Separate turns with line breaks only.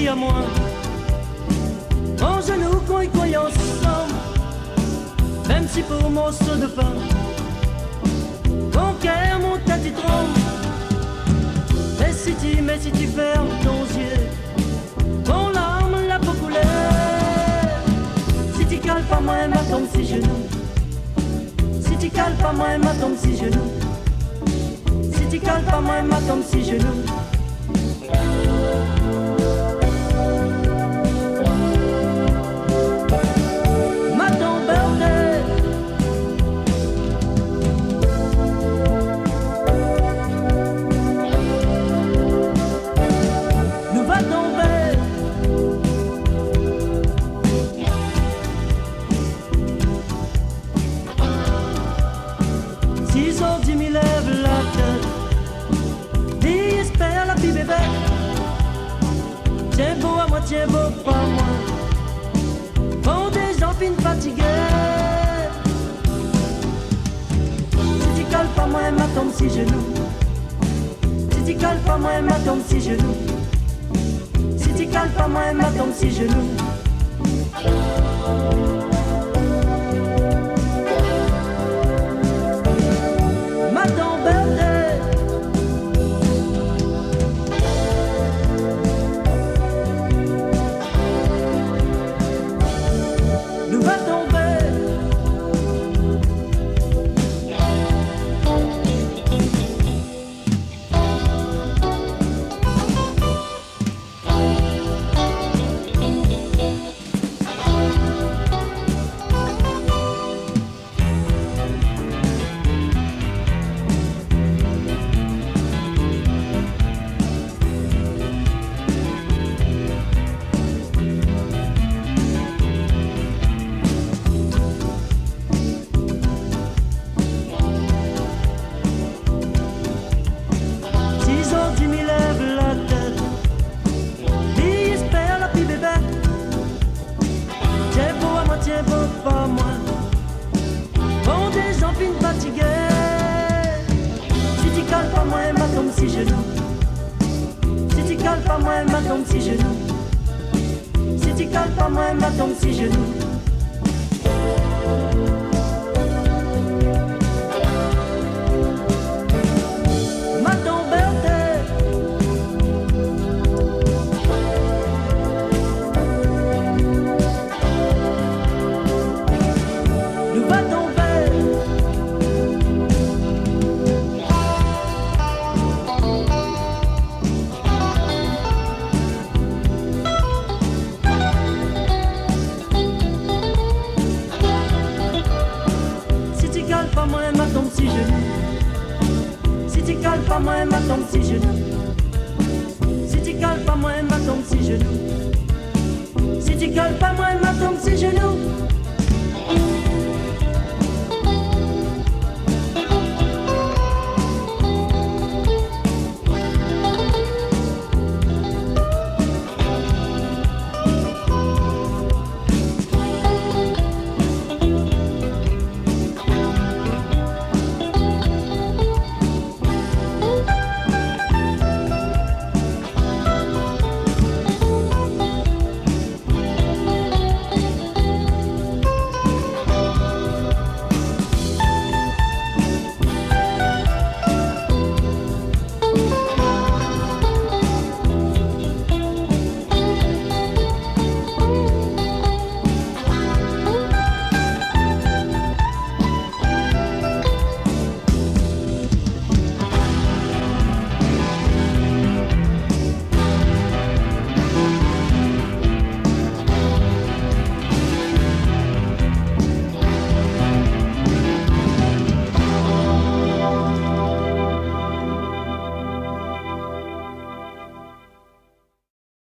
crie à moi. En genoux qu'on y croit ensemble, même si pour mon morceau de pain, ton cœur monte à tes trompes. Mais si tu fermes ton yeux, ton larme la peau couleur. Si tu cales pas moi, ma tombe si genou. Si tu cales pas moi, ma tombe si genou. Si tu cales pas moi, ma tombe si genou. Tiens beau à moi, tiens beau pas moi. Bon des gens fin fatigués. Si tu cales pas moi, ma tombe si genou. Si tu cales pas moi, ma tombe si genou. Si tu cales pas moi, ma tombe si genou. Ma tombe Si tu cales pas moi, ma tombe si genou.